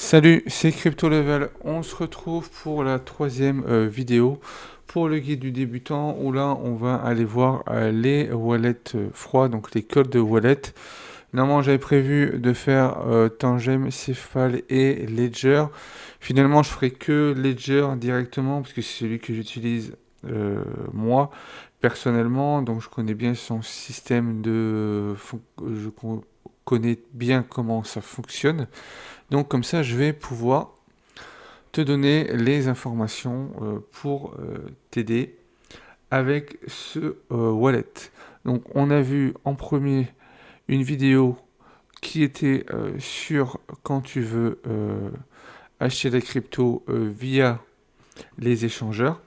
Salut, c'est Crypto Level. On se retrouve pour la troisième vidéo pour le guide du débutant où là on va aller voir les wallets froids, donc les codes de wallet. Normalement j'avais prévu de faire Tangem, Cephal et Ledger. Finalement je ferai que Ledger directement parce que c'est celui que j'utilise moi personnellement, donc je connais bien son système connais bien comment ça fonctionne. Donc comme ça, je vais pouvoir te donner les informations pour t'aider avec ce wallet. Donc on a vu en premier une vidéo qui était sur quand tu veux acheter la crypto via les échangeurs.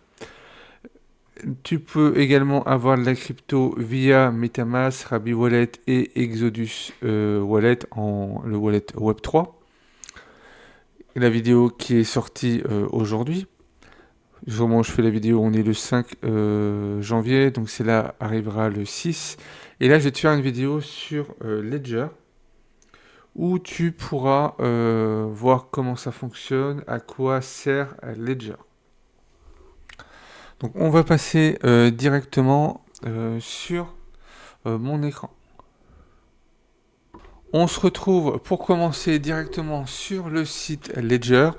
Tu peux également avoir de la crypto via MetaMask, Rabi Wallet et Exodus Wallet le wallet Web3. La vidéo qui est sortie aujourd'hui. Au moment où je fais la vidéo, on est le 5 janvier, donc c'est là arrivera le 6. Et là, je vais te faire une vidéo sur Ledger où tu pourras voir comment ça fonctionne, à quoi sert Ledger. Donc, on va passer directement sur mon écran. On se retrouve pour commencer directement sur le site Ledger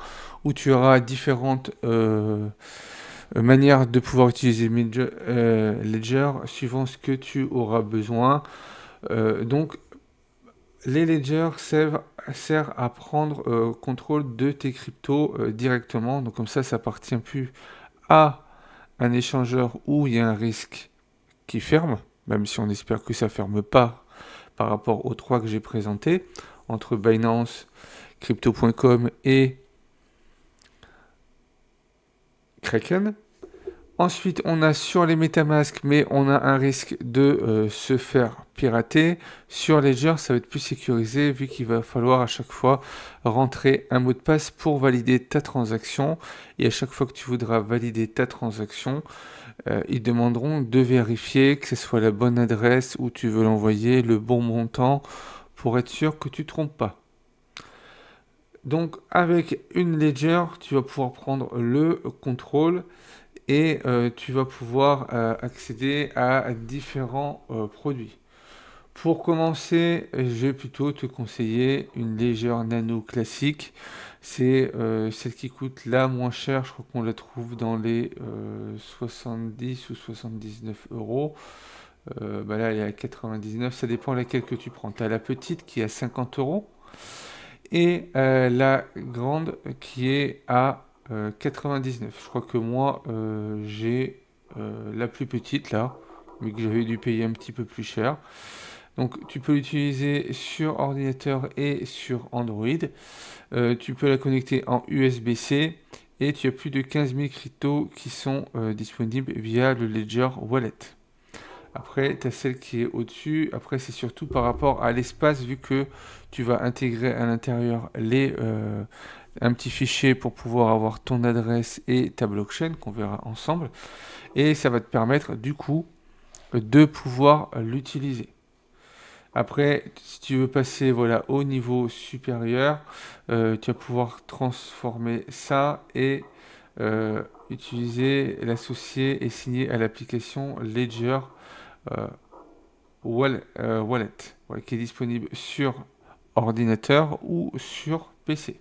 où tu auras différentes manière de pouvoir utiliser Ledger suivant ce que tu auras besoin. Donc, les Ledger servent à prendre contrôle de tes cryptos directement. Donc, comme ça appartient plus à un échangeur où il y a un risque qui ferme, même si on espère que ça ne ferme pas par rapport aux trois que j'ai présentés, entre Binance, Crypto.com et Kraken. Ensuite, on a sur les MetaMask, mais on a un risque de se faire pirater. Sur Ledger, ça va être plus sécurisé vu qu'il va falloir à chaque fois rentrer un mot de passe pour valider ta transaction. Et à chaque fois que tu voudras valider ta transaction, ils demanderont de vérifier que ce soit la bonne adresse où tu veux l'envoyer, le bon montant, pour être sûr que tu ne te trompes pas. Donc avec une Ledger, tu vas pouvoir prendre le contrôle et tu vas pouvoir accéder à différents produits. Pour commencer, je vais plutôt te conseiller une Ledger Nano classique. C'est celle qui coûte la moins chère. Je crois qu'on la trouve dans les 70 ou 79 euros. Là, elle est à 99. Ça dépend laquelle que tu prends. Tu as la petite qui est à 50 euros et la grande qui est à 99. Je crois que moi, j'ai la plus petite là, mais que j'avais dû payer un petit peu plus cher. Donc tu peux l'utiliser sur ordinateur et sur Android. Tu peux la connecter en USB-C et tu as plus de 15 000 cryptos qui sont disponibles via le Ledger Wallet. Après, tu as celle qui est au-dessus. Après, c'est surtout par rapport à l'espace, vu que tu vas intégrer à l'intérieur un petit fichier pour pouvoir avoir ton adresse et ta blockchain qu'on verra ensemble. Et ça va te permettre du coup de pouvoir l'utiliser. Après, si tu veux passer au niveau supérieur, tu vas pouvoir transformer ça et utiliser, l'associer et signer à l'application Ledger euh, Wallet, qui est disponible sur ordinateur ou sur PC.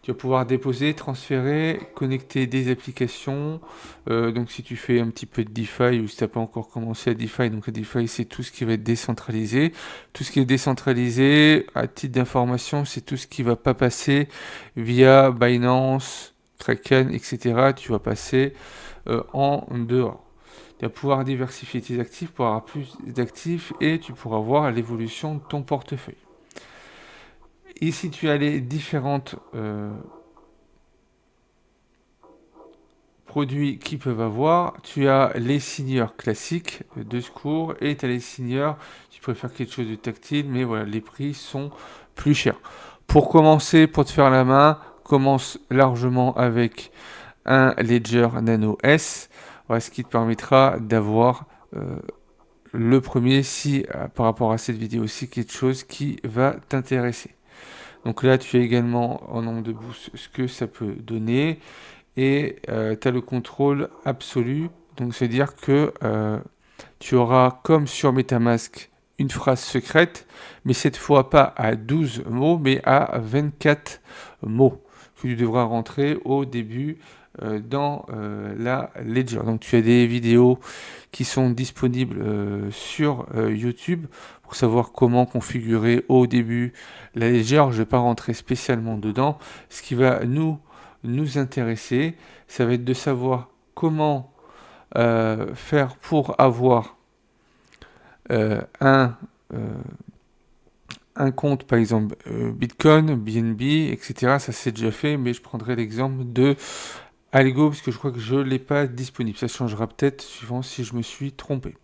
Tu vas pouvoir déposer, transférer, connecter des applications. Donc si tu fais un petit peu de DeFi ou si tu n'as pas encore commencé à DeFi, donc la DeFi c'est tout ce qui va être décentralisé. Tout ce qui est décentralisé, à titre d'information, c'est tout ce qui ne va pas passer via Binance, Kraken, etc. Tu vas passer en dehors. Tu vas pouvoir diversifier tes actifs pour avoir plus d'actifs et tu pourras voir l'évolution de ton portefeuille. Ici, tu as les différentes produits qu'ils peuvent avoir. Tu as les signeurs classiques de secours et tu as les signeurs, tu préfères quelque chose de tactile, mais voilà, les prix sont plus chers. Pour commencer, pour te faire la main, commence largement avec un Ledger Nano S, ce qui te permettra d'avoir le premier si par rapport à cette vidéo, c'est quelque chose qui va t'intéresser. Donc là, tu as également en nombre de boosts ce que ça peut donner. Et tu as le contrôle absolu. Donc c'est-à-dire que tu auras, comme sur MetaMask, une phrase secrète, mais cette fois pas à 12 mots, mais à 24 mots que tu devras rentrer au début dans la Ledger. Donc tu as des vidéos qui sont disponibles sur YouTube pour savoir comment configurer au début la Ledger. Je ne vais pas rentrer spécialement dedans. Ce qui va nous intéresser, ça va être de savoir comment faire pour avoir euh, un, euh, un compte, par exemple Bitcoin, BNB, etc. Ça c'est déjà fait, mais je prendrai l'exemple de Algo, parce que je crois que je ne l'ai pas disponible. Ça changera peut-être suivant si je me suis trompé.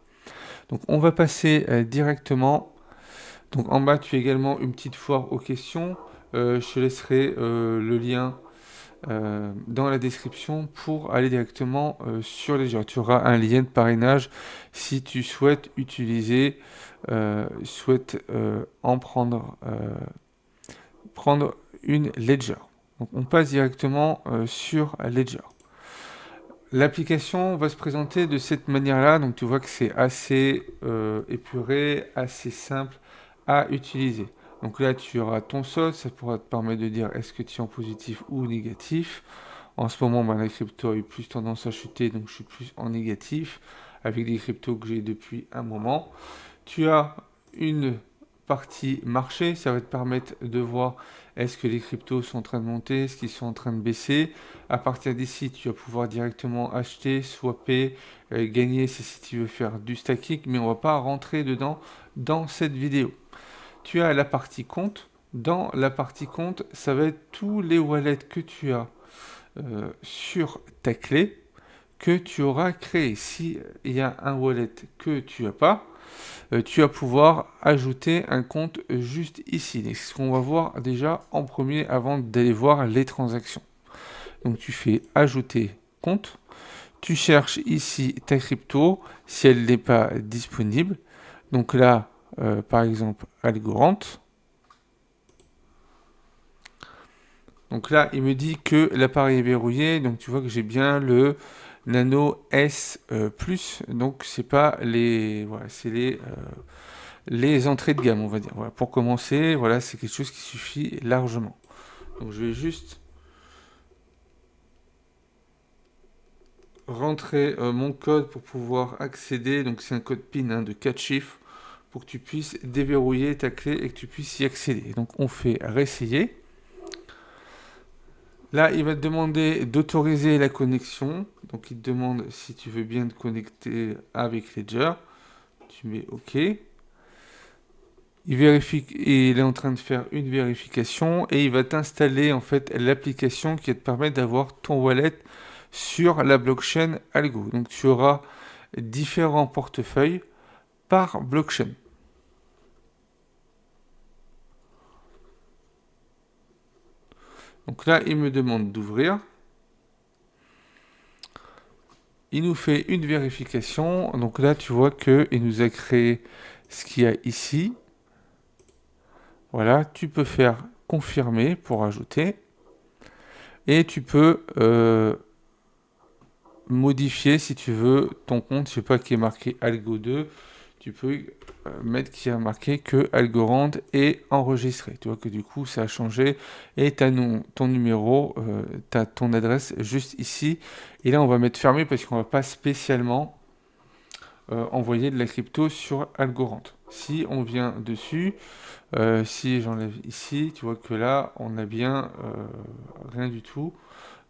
Donc on va passer directement. Donc en bas, tu as également une petite foire aux questions. Je te laisserai le lien dans la description pour aller directement sur les gens. Tu auras un lien de parrainage si tu souhaites utiliser, en prendre une Ledger. Donc on passe directement sur Ledger. L'application va se présenter de cette manière-là, donc tu vois que c'est assez épuré, assez simple à utiliser. Donc là, tu auras ton solde, ça pourra te permettre de dire est-ce que tu es en positif ou négatif. En ce moment, la crypto a eu plus tendance à chuter, donc je suis plus en négatif avec des cryptos que j'ai depuis un moment. Tu as une partie marché, ça va te permettre de voir est-ce que les cryptos sont en train de monter, est-ce qu'ils sont en train de baisser. À partir d'ici, tu vas pouvoir directement acheter, swapper, gagner, c'est si tu veux faire du stacking, mais on va pas rentrer dedans dans cette vidéo. Tu as la partie compte. Dans la partie compte, ça va être tous les wallets que tu as sur ta clé que tu auras créé. Si il y a un wallet que tu n'as pas, tu vas pouvoir ajouter un compte juste ici. C'est ce qu'on va voir déjà en premier avant d'aller voir les transactions. Donc tu fais ajouter compte. Tu cherches ici ta crypto si elle n'est pas disponible. Donc là, par exemple, Algorand. Donc là, il me dit que l'appareil est verrouillé. Donc tu vois que j'ai bien le Nano S Plus. Donc c'est pas les, voilà, c'est les entrées de gamme, on va dire. Voilà, pour commencer, voilà, c'est quelque chose qui suffit largement. Donc je vais juste rentrer mon code pour pouvoir accéder. Donc c'est un code PIN de 4 chiffres pour que tu puisses déverrouiller ta clé et que tu puisses y accéder. Donc on fait réessayer. Là, il va te demander d'autoriser la connexion. Donc, il te demande si tu veux bien te connecter avec Ledger. Tu mets OK. Il vérifie, il est en train de faire une vérification et il va t'installer en fait l'application qui va te permettre d'avoir ton wallet sur la blockchain Algo. Donc, tu auras différents portefeuilles par blockchain. Donc là, il me demande d'ouvrir. Il nous fait une vérification. Donc là, tu vois qu'il nous a créé ce qu'il y a ici. Voilà, tu peux faire confirmer pour ajouter. Et tu peux modifier si tu veux ton compte. Je sais pas qui est marqué Algo 2. Tu peux mettre qui a marqué que Algorand est enregistré. Tu vois que du coup ça a changé. Et tu as ton numéro, tu as ton adresse juste ici. Et là on va mettre fermé parce qu'on va pas spécialement envoyer de la crypto sur Algorand. Si on vient dessus, si j'enlève ici, tu vois que là, on a bien rien du tout.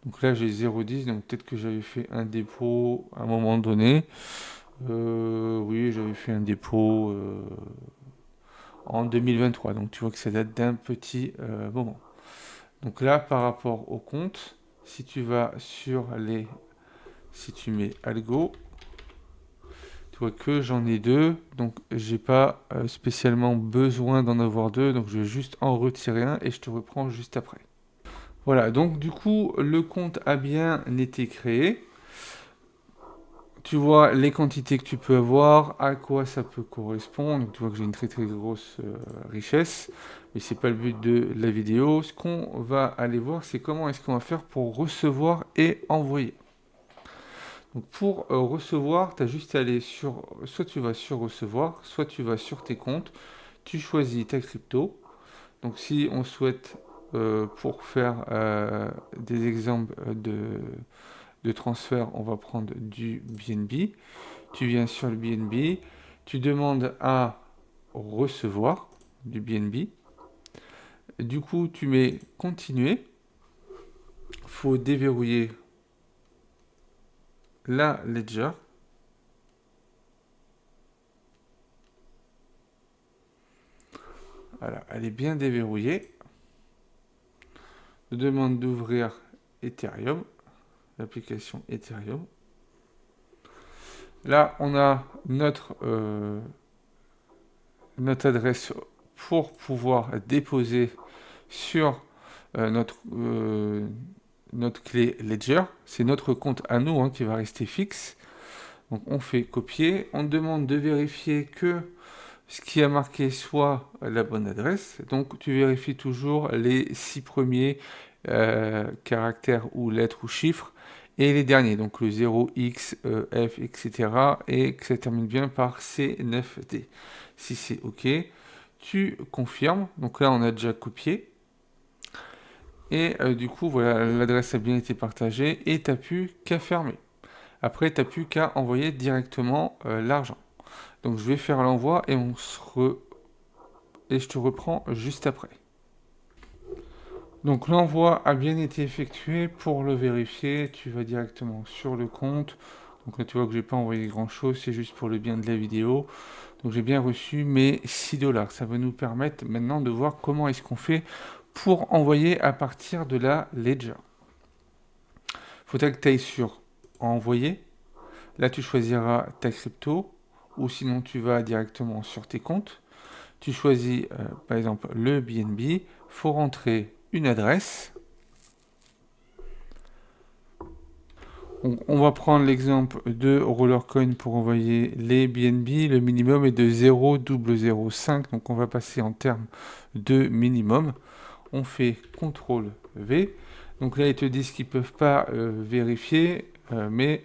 Donc là, j'ai 0,10, donc peut-être que j'avais fait un dépôt à un moment donné. Oui, j'avais fait un dépôt en 2023, donc tu vois que ça date d'un petit moment. Donc là, par rapport au compte, si tu vas sur les... Si tu mets Algo, tu vois que j'en ai deux, donc j'ai pas spécialement besoin d'en avoir deux, donc je vais juste en retirer un et je te reprends juste après. Voilà, donc du coup le compte a bien été créé. tu vois les quantités que tu peux avoir, à quoi ça peut correspondre. Donc, tu vois que j'ai une très très grosse richesse, mais c'est pas le but de la vidéo. Ce qu'on va aller voir, c'est comment est-ce qu'on va faire pour recevoir et envoyer. Donc pour recevoir, tu as juste à aller sur, soit tu vas sur recevoir, soit tu vas sur tes comptes, tu choisis ta crypto. Donc si on souhaite, pour faire des exemples de transfert, on va prendre du BNB. Tu viens sur le BNB, tu demandes à recevoir du BNB. Du coup, tu mets continuer. Il faut déverrouiller la ledger. Voilà, elle est bien déverrouillée. Je demande d'ouvrir Ethereum, l'application Ethereum. Là, on a notre adresse pour pouvoir déposer sur notre clé Ledger. C'est notre compte à nous qui va rester fixe. Donc on fait copier. On demande de vérifier que ce qui a marqué soit la bonne adresse. Donc tu vérifies toujours les 6 premiers caractères ou lettres ou chiffres et les derniers, donc le 0, X, F, etc. Et que ça termine bien par C9D. Si c'est OK, tu confirmes. Donc là, on a déjà copié. Et du coup, voilà, l'adresse a bien été partagée et tu n'as plus qu'à fermer. Après, tu n'as plus qu'à envoyer directement l'argent. Donc je vais faire l'envoi et et je te reprends juste après. Donc l'envoi a bien été effectué. Pour le vérifier, tu vas directement sur le compte. Donc là tu vois que j'ai pas envoyé grand chose, c'est juste pour le bien de la vidéo. Donc j'ai bien reçu mes 6 dollars. Ça va nous permettre maintenant de voir comment est-ce qu'on fait pour envoyer à partir de la Ledger. Faudrait que tu ailles sur envoyer. Là tu choisiras ta crypto ou sinon tu vas directement sur tes comptes. Tu choisis par exemple le BNB, il faut rentrer une adresse. On va prendre l'exemple de Rollercoin pour envoyer les BNB. Le minimum est de 0,005, donc on va passer en termes de minimum. On fait CTRL V. Donc là, ils te disent qu'ils ne peuvent pas vérifier, mais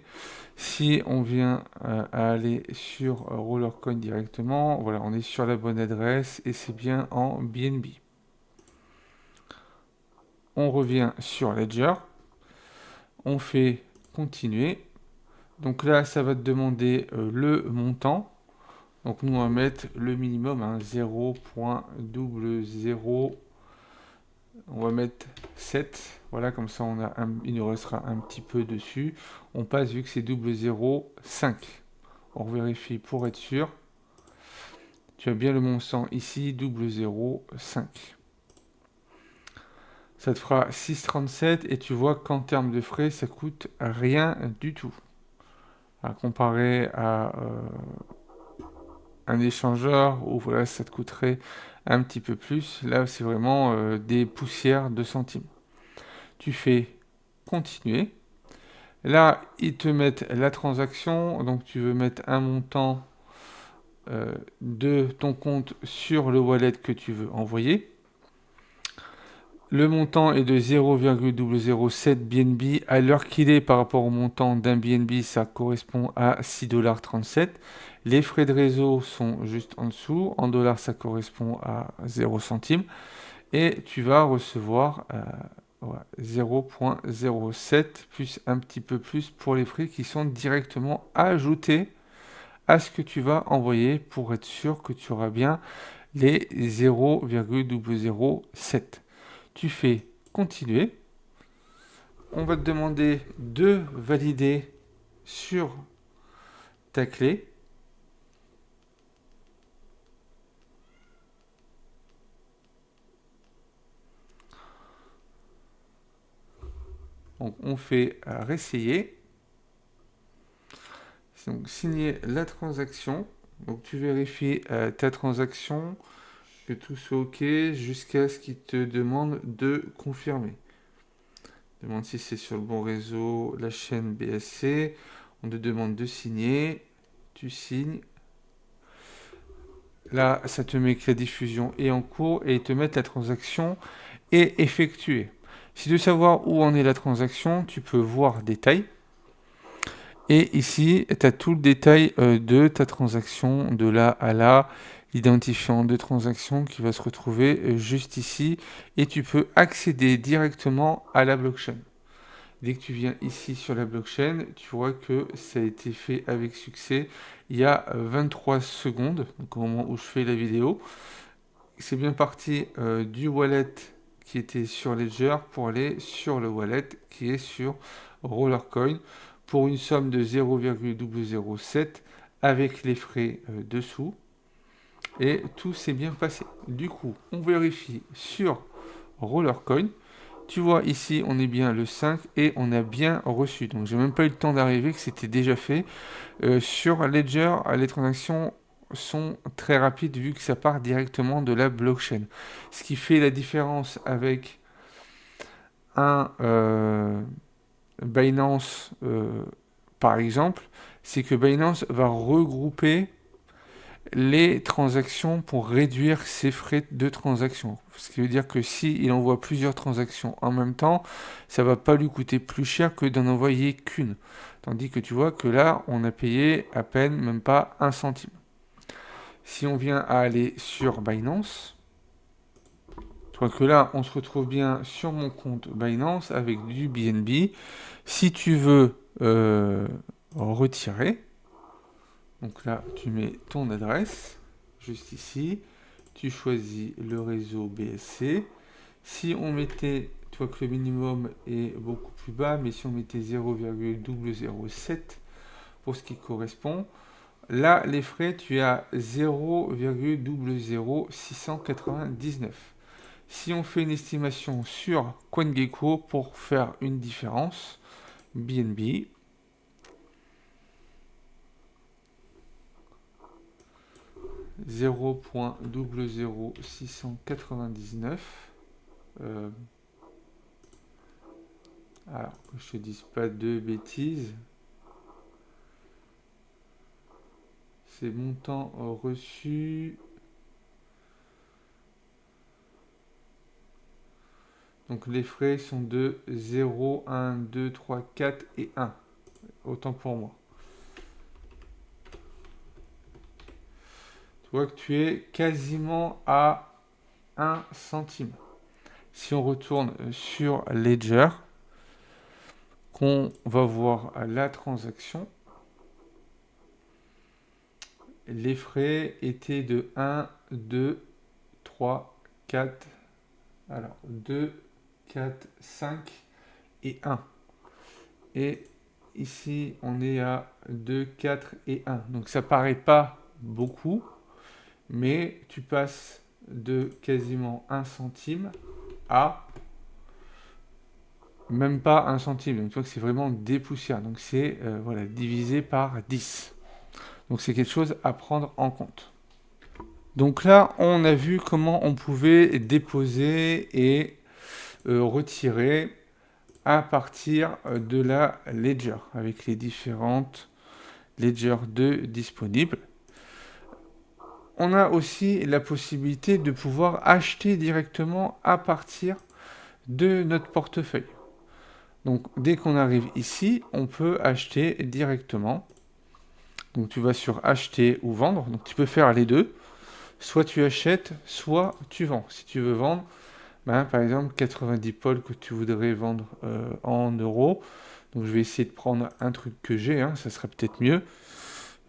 si on vient à aller sur Rollercoin directement, voilà, on est sur la bonne adresse et c'est bien en BNB. On revient sur Ledger, on fait continuer. Donc là, ça va te demander le montant. Donc nous, on va mettre le minimum, 0.00. On va mettre 7. Voilà, comme ça, il nous restera un petit peu dessus. On passe, vu que c'est 0,05. On vérifie pour être sûr. Tu as bien le montant ici, 0,05. Ça te fera 6,37 et tu vois qu'en termes de frais, ça coûte rien du tout. À comparer à un échangeur où voilà, ça te coûterait un petit peu plus. Là, c'est vraiment des poussières de centimes. Tu fais continuer. Là, ils te mettent la transaction. Donc, tu veux mettre un montant de ton compte sur le wallet que tu veux envoyer. Le montant est de 0,007 BNB. À l'heure qu'il est par rapport au montant d'un BNB, ça correspond à 6,37 $. Les frais de réseau sont juste en dessous. En dollars, ça correspond à 0 centimes. Et tu vas recevoir 0,07 plus un petit peu plus pour les frais qui sont directement ajoutés à ce que tu vas envoyer pour être sûr que tu auras bien les 0,007. Tu fais continuer. On va te demander de valider sur ta clé. Donc on fait réessayer. Donc signer la transaction. Donc tu vérifies ta transaction, que tout soit OK jusqu'à ce qu'il te demande de confirmer. Demande si c'est sur le bon réseau, la chaîne BSC. On te demande de signer. Tu signes. Là, ça te met que la diffusion est en cours et ils te mettent la transaction est effectuée. Si tu veux savoir où en est la transaction, tu peux voir détail. Et ici, tu as tout le détail de ta transaction, de là à là, l'identifiant de transaction qui va se retrouver juste ici. Et tu peux accéder directement à la blockchain. Dès que tu viens ici sur la blockchain, tu vois que ça a été fait avec succès il y a 23 secondes, donc au moment où je fais la vidéo. C'est bien parti du wallet qui était sur Ledger pour aller sur le wallet qui est sur Rollercoin pour une somme de 0,007 avec les frais dessous. Et tout s'est bien passé. Du coup, on vérifie sur Rollercoin. Tu vois ici, on est bien le 5 et on a bien reçu. Donc, j'ai même pas eu le temps d'arriver que c'était déjà fait. Sur Ledger, les transactions sont très rapides vu que ça part directement de la blockchain. Ce qui fait la différence avec un Binance, par exemple, c'est que Binance va regrouper les transactions pour réduire ses frais de transaction. Ce qui veut dire que s'il envoie plusieurs transactions en même temps, ça va pas lui coûter plus cher que d'en envoyer qu'une. Tandis que tu vois que là, on a payé à peine, même pas un centime. Si on vient à aller sur Binance, tu vois que là, on se retrouve bien sur mon compte Binance avec du BNB. Si tu veux retirer, donc là, tu mets ton adresse, juste ici. Tu choisis le réseau BSC. Si on mettait, tu vois que le minimum est beaucoup plus bas, mais si on mettait 0,007 pour ce qui correspond, là, les frais, tu as 0,00699. Si on fait une estimation sur CoinGecko pour faire une différence, BNB, 0,00699. Alors, que je te dise pas de bêtises. C'est montant reçu. Donc les frais sont de 0, 1, 2, 3, 4 et 1. Autant pour moi. Tu vois que tu es quasiment à 1 centime. Si on retourne sur Ledger, qu'on va voir la transaction, les frais étaient de 1, 2, 3, 4, alors 2, 4, 5 et 1. Et ici, on est à 2, 4 et 1. Donc ça paraît pas beaucoup, mais tu passes de quasiment 1 centime à même pas 1 centime. Donc tu vois que c'est vraiment des poussières. Donc c'est voilà, divisé par 10. Donc c'est quelque chose à prendre en compte. Donc là, on a vu comment on pouvait déposer et retirer à partir de la Ledger, avec les différentes Ledger 2 disponibles. On a aussi la possibilité de pouvoir acheter directement à partir de notre portefeuille. Donc dès qu'on arrive ici, on peut acheter directement. Donc tu vas sur acheter ou vendre. Donc tu peux faire les deux. Soit tu achètes, soit tu vends. Si tu veux vendre, par exemple 90 pôles que tu voudrais vendre en euros. Donc je vais essayer de prendre un truc que j'ai, ça serait peut-être mieux.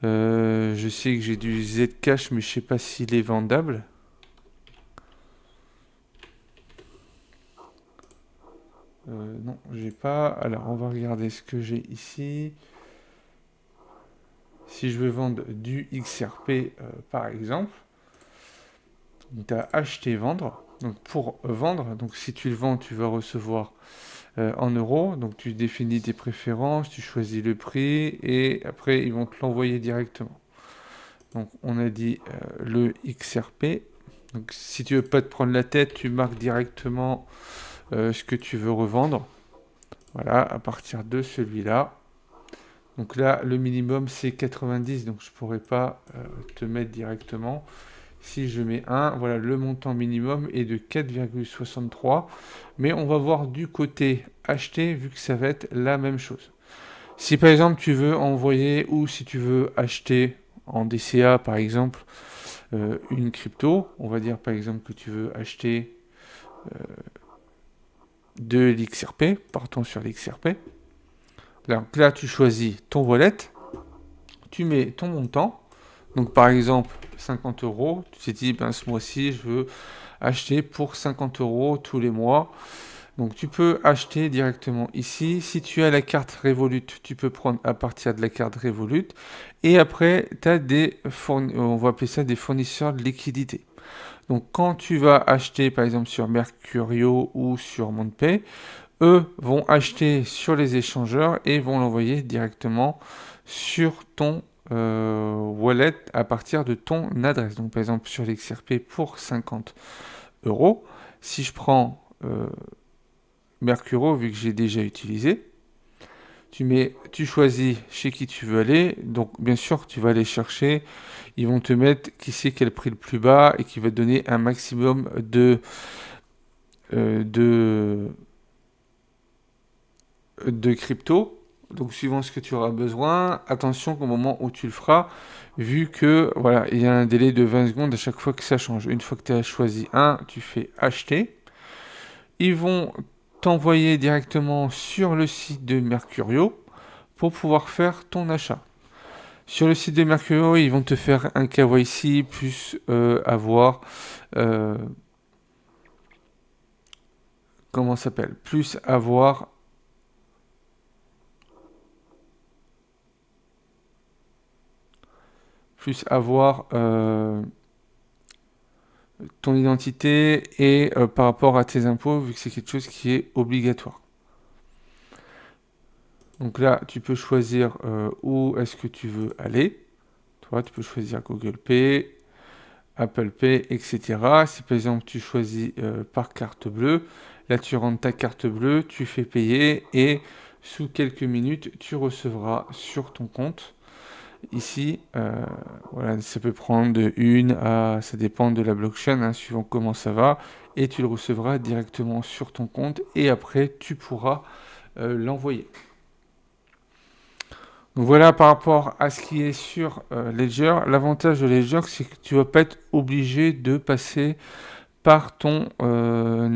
Je sais que j'ai du Zcash, mais je sais pas s'il est vendable. Non, j'ai pas. Alors, on va regarder ce que j'ai ici. Si je veux vendre du XRP, par exemple, tu as acheter, vendre. Donc, pour vendre, donc si tu le vends, tu vas recevoir en euros. Donc, tu définis tes préférences, tu choisis le prix et après, ils vont te l'envoyer directement. Donc, on a dit le XRP. Donc, si tu veux pas te prendre la tête, tu marques directement ce que tu veux revendre. Voilà, à partir de celui-là. Donc là, le minimum, c'est 90, donc je pourrais pas te mettre directement. Si je mets 1, voilà, le montant minimum est de 4,63. Mais on va voir du côté acheter, vu que ça va être la même chose. Si par exemple tu veux envoyer ou si tu veux acheter en DCA par exemple une crypto, on va dire par exemple que tu veux acheter de l'XRP, partons sur l'XRP. Donc là tu choisis ton wallet, tu mets ton montant, donc par exemple 50 euros, tu t'es dit ben, ce mois-ci je veux acheter pour 50 euros tous les mois. Donc tu peux acheter directement ici. Si tu as la carte Revolut, tu peux prendre à partir de la carte Revolut. Et après, tu as on va appeler ça des fournisseurs de liquidité. Donc quand tu vas acheter par exemple sur Mercurio ou sur MontPay, eux vont acheter sur les échangeurs et vont l'envoyer directement sur ton wallet à partir de ton adresse. Donc par exemple sur l'XRP pour 50 euros. Si je prends Mercuro, vu que j'ai déjà utilisé, tu choisis chez qui tu veux aller. Donc bien sûr, tu vas aller chercher. Ils vont te mettre qui c'est qui a le prix le plus bas et qui va te donner un maximum euh, de, de crypto. Donc suivant ce que tu auras besoin, attention qu'au moment où tu le feras, vu que voilà, il y a un délai de 20 secondes à chaque fois que ça change. Une fois que tu as choisi un, tu fais acheter. Ils vont t'envoyer directement sur le site de Mercurio pour pouvoir faire ton achat. Sur le site de Mercurio, ils vont te faire un KYC plus avoir comment ça s'appelle, plus avoir ton identité et par rapport à tes impôts, vu que c'est quelque chose qui est obligatoire. Donc là, tu peux choisir où est-ce que tu veux aller. Toi, tu peux choisir Google Pay, Apple Pay, etc. Si par exemple tu choisis par carte bleue, là tu rentres ta carte bleue, tu fais payer et sous quelques minutes tu recevras sur ton compte. Ici, voilà, ça peut prendre de 1 à, ça dépend de la blockchain, hein, suivant comment ça va, et tu le recevras directement sur ton compte et après tu pourras l'envoyer. Donc voilà par rapport à ce qui est sur Ledger. L'avantage de Ledger, c'est que tu vas pas être obligé de passer par ton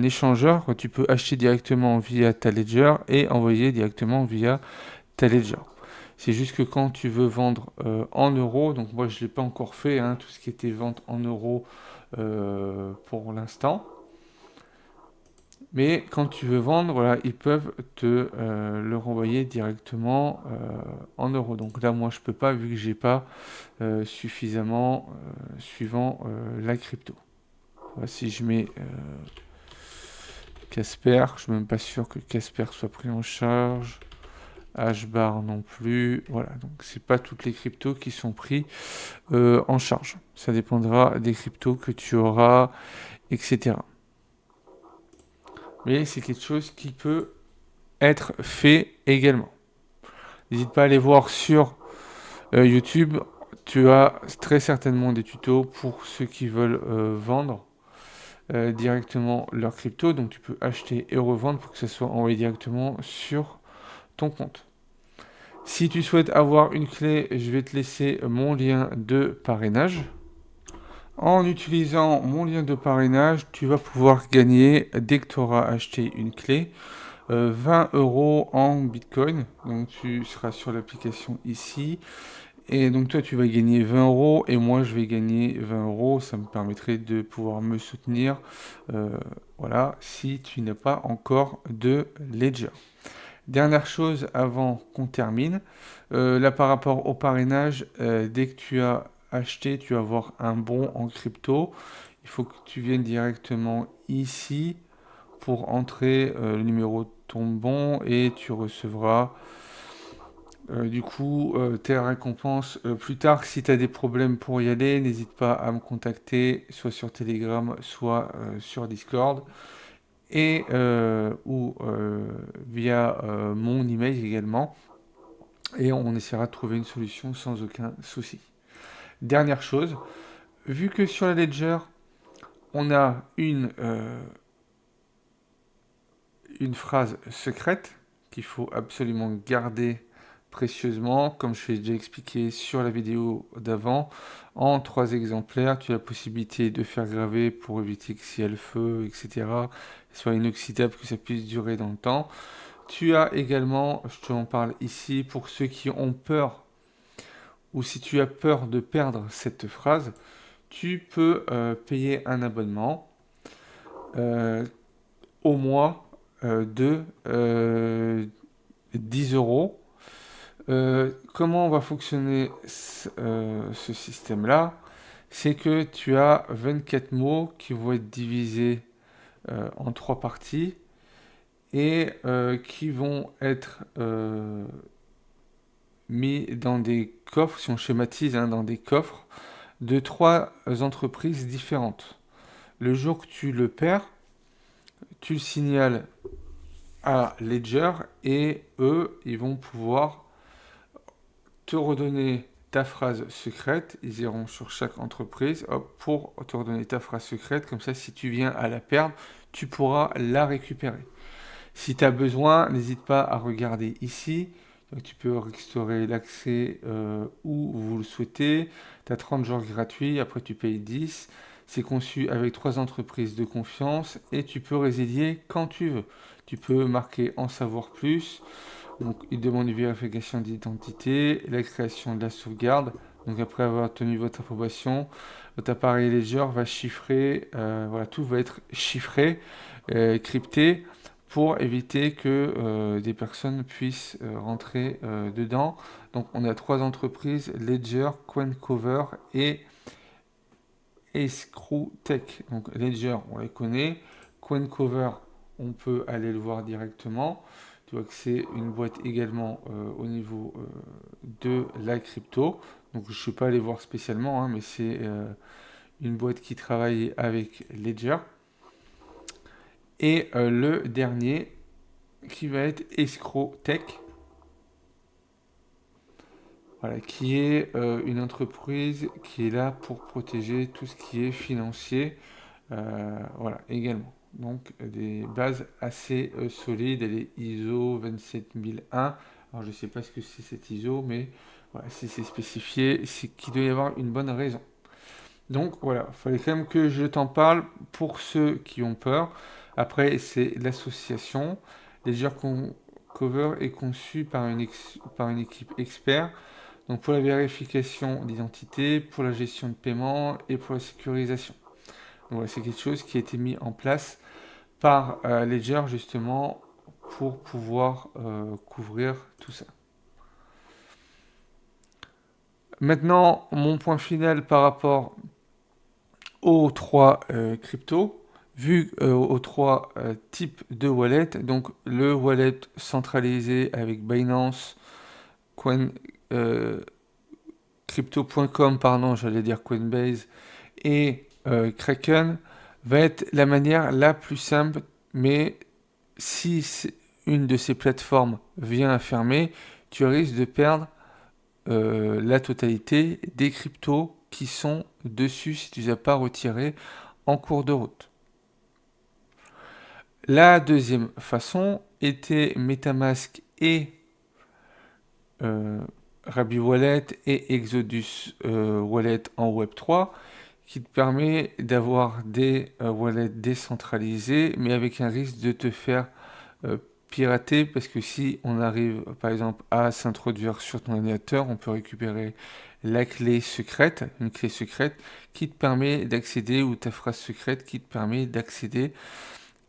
échangeur. Tu peux acheter directement via ta Ledger et envoyer directement via ta Ledger. C'est juste que quand tu veux vendre en euros, donc moi je ne l'ai pas encore fait, hein, tout ce qui était vente en euros pour l'instant. Mais quand tu veux vendre, voilà, ils peuvent te le renvoyer directement en euros. Donc là, moi, je peux pas vu que j'ai pas suffisamment suivant la crypto. Voilà, si je mets Casper, je suis même pas sûr que Casper soit pris en charge. HBAR non plus. Voilà, donc c'est pas toutes les cryptos qui sont pris en charge. Ça dépendra des cryptos que tu auras, etc. Mais c'est quelque chose qui peut être fait également. N'hésite pas à aller voir sur YouTube. Tu as très certainement des tutos pour ceux qui veulent vendre directement leur crypto. Donc tu peux acheter et revendre pour que ça soit envoyé directement sur ton compte. Si tu souhaites avoir une clé, je vais te laisser mon lien de parrainage. En utilisant mon lien de parrainage, tu vas pouvoir gagner, dès que tu auras acheté une clé, 20 euros en Bitcoin. Donc tu seras sur l'application ici. Et donc toi, tu vas gagner 20 euros et moi, je vais gagner 20 euros. Ça me permettrait de pouvoir me soutenir. Voilà, si tu n'as pas encore de Ledger. Dernière chose avant qu'on termine, là par rapport au parrainage, dès que tu as acheté, tu vas avoir un bon en crypto. Il faut que tu viennes directement ici pour entrer le numéro de ton bon et tu recevras du coup tes récompenses plus tard. Si tu as des problèmes pour y aller, n'hésite pas à me contacter soit sur Telegram, soit sur Discord et ou via mon email également. et on essaiera de trouver une solution sans aucun souci. Dernière chose, vu que sur la Ledger, on a une phrase secrète qu'il faut absolument garder précieusement, comme je l'ai déjà expliqué sur la vidéo d'avant, en 3 exemplaires, tu as la possibilité de faire graver pour éviter que s'il y a le feu, etc., soit inoxydable, que ça puisse durer dans le temps. Tu as également, je te en parle ici, pour ceux qui ont peur, ou si tu as peur de perdre cette phrase, tu peux payer un abonnement euh, au mois de 10 euros. Comment va fonctionner ce système-là? C'est que tu as 24 mots qui vont être divisés en 3 parties et qui vont être mis dans des coffres, si on schématise, hein, dans des coffres de 3 entreprises différentes. Le jour que tu le perds, tu le signales à Ledger et eux, ils vont pouvoir te redonner ta phrase secrète. Ils iront sur chaque entreprise hop, pour te redonner ta phrase secrète. Comme ça, si tu viens à la perdre, tu pourras la récupérer. Si tu as besoin, n'hésite pas à regarder ici. Donc, tu peux restaurer l'accès où vous le souhaitez. Tu as 30 jours gratuits, après tu payes 10. C'est conçu avec 3 entreprises de confiance et tu peux résilier quand tu veux. Tu peux marquer en savoir plus. Donc, il demande une vérification d'identité, la création de la sauvegarde. Donc, après avoir obtenu votre approbation, votre appareil Ledger va chiffrer, voilà, tout va être chiffré, crypté, pour éviter que des personnes puissent rentrer dedans. Donc, on a 3 entreprises, Ledger, CoinCover et EscrowTech. Donc, Ledger, on les connaît. CoinCover, on peut aller le voir directement. Tu vois que c'est une boîte également au niveau de la crypto. Donc je ne suis pas allé voir spécialement, hein, mais c'est une boîte qui travaille avec Ledger. Et le dernier qui va être EscrowTech, voilà, qui est une entreprise qui est là pour protéger tout ce qui est financier, voilà, également. Donc des bases assez solides, elle est ISO 27001. Alors je ne sais pas ce que c'est cette ISO, mais voilà, si c'est spécifié, c'est qu'il doit y avoir une bonne raison. Donc voilà, il fallait quand même que je t'en parle pour ceux qui ont peur. Après, c'est l'association. Ledger Cover est conçu par par une équipe expert. Donc pour la vérification d'identité, pour la gestion de paiement et pour la sécurisation. Donc voilà, c'est quelque chose qui a été mis en place par Ledger justement pour pouvoir couvrir tout ça. Maintenant, mon point final par rapport aux 3 cryptos, vu aux 3 types de wallet, donc le wallet centralisé avec Binance, Coin, Crypto.com, pardon, j'allais dire Coinbase, et Kraken, va être la manière la plus simple, mais si une de ces plateformes vient à fermer, tu risques de perdre la totalité des cryptos qui sont dessus si tu ne les as pas retirés en cours de route. La deuxième façon était MetaMask et Rabi Wallet et Exodus Wallet en Web3 qui te permet d'avoir des wallets décentralisés mais avec un risque de te faire euh, pirater parce que si on arrive par exemple à s'introduire sur ton ordinateur, on peut récupérer la clé secrète, une clé secrète qui te permet d'accéder ou ta phrase secrète qui te permet d'accéder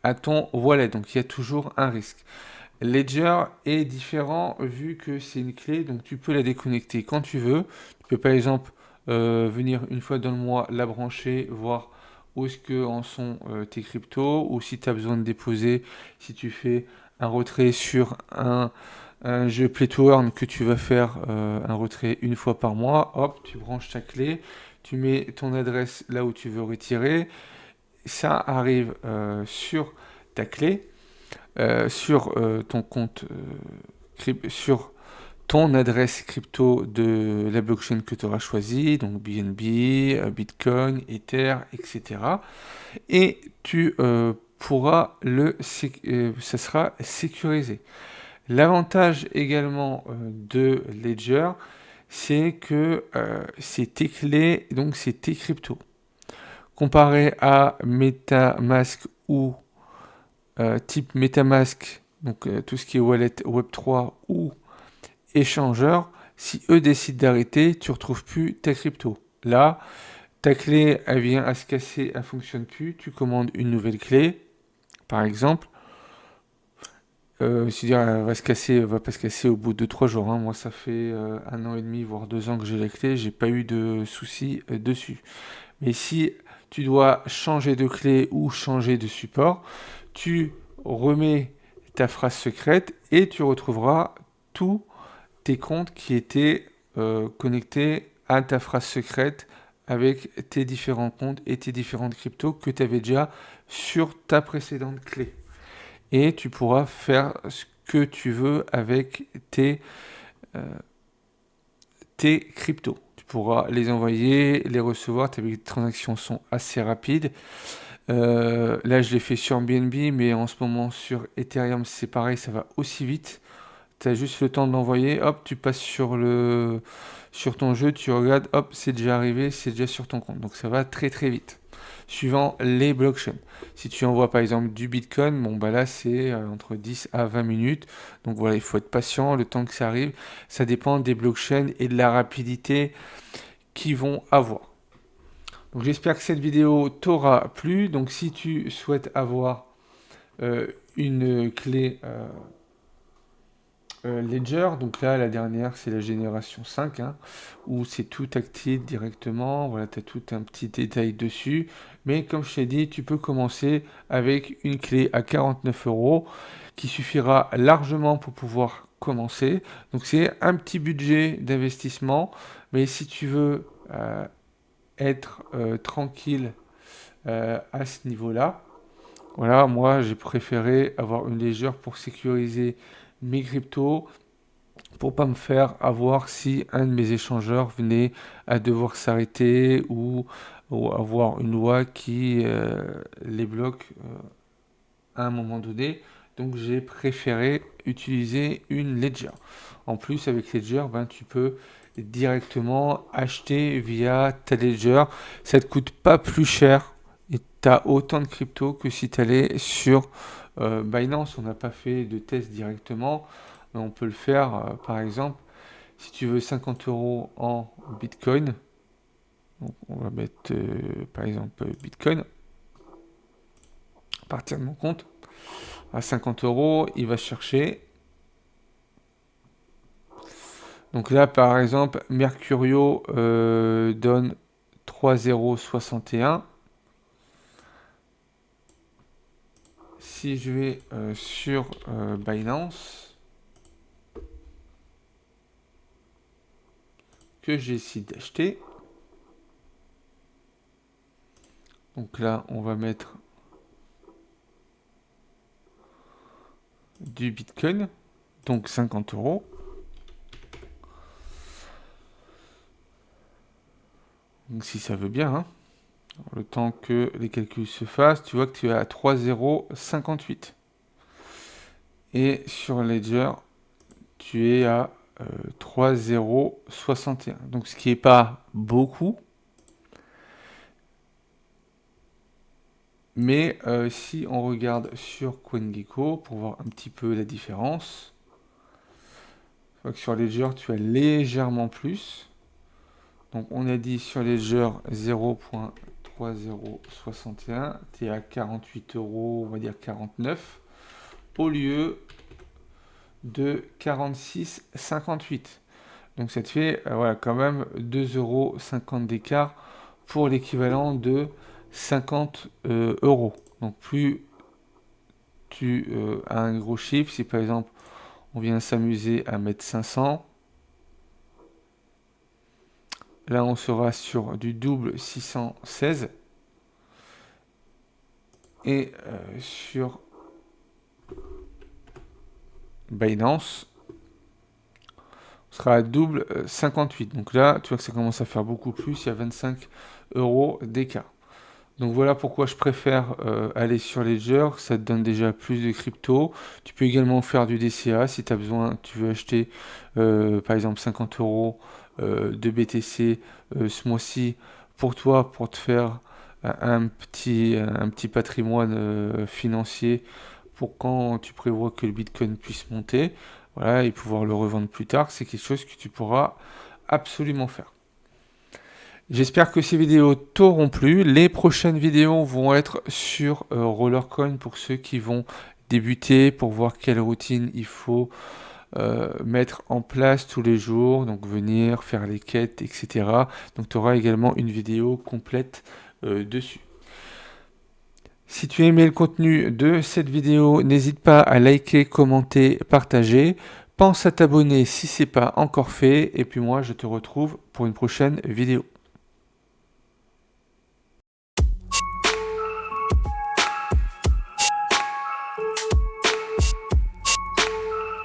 à ton wallet. Donc il y a toujours un risque. Ledger est différent vu que c'est une clé, donc tu peux la déconnecter quand tu veux. Tu peux par exemple venir une fois dans le mois la brancher, voir où est-ce que en sont tes cryptos, ou si tu as besoin de déposer, si tu fais un retrait sur un jeu Play to Earn que tu vas faire un retrait une fois par mois, hop, tu branches ta clé, tu mets ton adresse là où tu veux retirer, ça arrive sur ta clé sur ton compte, sur ton adresse crypto de la blockchain que tu auras choisie, donc BNB, Bitcoin, Ether, etc. Et tu pourras ça sera sécurisé. L'avantage également de Ledger, c'est que c'est tes clés, donc c'est tes cryptos. Comparé à MetaMask ou type MetaMask, donc tout ce qui est wallet Web3 ou échangeur, si eux décident d'arrêter, tu ne retrouves plus ta crypto. Là, ta clé, elle vient à se casser, elle ne fonctionne plus, tu commandes une nouvelle clé, par exemple. C'est-à-dire, elle va pas se casser au bout de 3 jours, hein. Moi, ça fait 1 an et demi, voire 2 ans que j'ai la clé, j'ai pas eu de soucis dessus. Mais si tu dois changer de clé ou changer de support, tu remets ta phrase secrète et tu retrouveras tous tes comptes qui étaient connectés à ta phrase secrète avec tes différents comptes et tes différentes cryptos que tu avais déjà sur ta précédente clé. Et tu pourras faire ce que tu veux avec euh, tes cryptos. Tu pourras les envoyer, les recevoir. Tes transactions sont assez rapides. Là, je l'ai fait sur BNB, mais en ce moment sur Ethereum, c'est pareil, ça va aussi vite. Tu as juste le temps de l'envoyer, hop, tu passes sur ton jeu, tu regardes, hop, c'est déjà arrivé, c'est déjà sur ton compte. Donc ça va très très vite. Suivant les blockchains. Si tu envoies par exemple du Bitcoin, bon bah là c'est entre 10 à 20 minutes. Donc voilà, il faut être patient, le temps que ça arrive. Ça dépend des blockchains et de la rapidité qu'ils vont avoir. Donc j'espère que cette vidéo t'aura plu. Donc si tu souhaites avoir une clé Ledger, donc là la dernière c'est la génération 5, hein, où c'est tout tactile directement, voilà, tu as tout un petit détail dessus, mais comme je t'ai dit, tu peux commencer avec une clé à 49 euros qui suffira largement pour pouvoir commencer. Donc c'est un petit budget d'investissement, mais si tu veux être tranquille à ce niveau-là, voilà, moi j'ai préféré avoir une légère pour sécuriser mes cryptos pour pas me faire avoir si un de mes échangeurs venait à devoir s'arrêter ou avoir une loi qui les bloque à un moment donné. Donc j'ai préféré utiliser une Ledger. En plus avec Ledger, ben, tu peux directement acheter via ta Ledger. Ça te coûte pas plus cher et tu as autant de crypto que si tu allais sur Binance. On n'a pas fait de test directement, mais on peut le faire par exemple si tu veux 50 euros en Bitcoin. Donc on va mettre par exemple Bitcoin à partir de mon compte à 50 euros, il va chercher. Donc là, par exemple, Mercurio donne 3,061. Si je vais sur Binance, que je décide d'acheter, donc là, on va mettre du Bitcoin, donc 50 euros. Donc si ça veut bien, hein. Le temps que les calculs se fassent, tu vois que tu es à 3,058. Et sur Ledger, tu es à 3,061. Donc ce qui n'est pas beaucoup. Mais si on regarde sur CoinGecko pour voir un petit peu la différence, on voit que sur Ledger, tu as légèrement plus. Donc on a dit sur Ledger 0.3061, tu es à 48 euros, on va dire 49, au lieu de 46,58. Donc ça te fait voilà, quand même 2,50 € d'écart pour l'équivalent de 50 euros. Donc plus tu as un gros chiffre, si par exemple on vient s'amuser à mettre 500, là on sera sur du double 616 et sur Binance sera à double 58. Donc là, tu vois que ça commence à faire beaucoup plus, il y a 25 € d'écart. Donc voilà pourquoi je préfère aller sur Ledger, ça te donne déjà plus de crypto. Tu peux également faire du DCA si tu as besoin, tu veux acheter par exemple 50 € de BTC ce mois-ci pour toi, pour te faire un petit patrimoine financier pour quand tu prévois que le Bitcoin puisse monter, voilà, et pouvoir le revendre plus tard, c'est quelque chose que tu pourras absolument faire. J'espère que ces vidéos t'auront plu. Les prochaines vidéos vont être sur Rollercoin pour ceux qui vont débuter, pour voir quelle routine il faut mettre en place tous les jours, donc venir faire les quêtes, etc. Donc tu auras également une vidéo complète dessus. Si tu as aimé le contenu de cette vidéo, n'hésite pas à liker, commenter, partager. Pense à t'abonner si ce n'est pas encore fait. Et puis moi, je te retrouve pour une prochaine vidéo.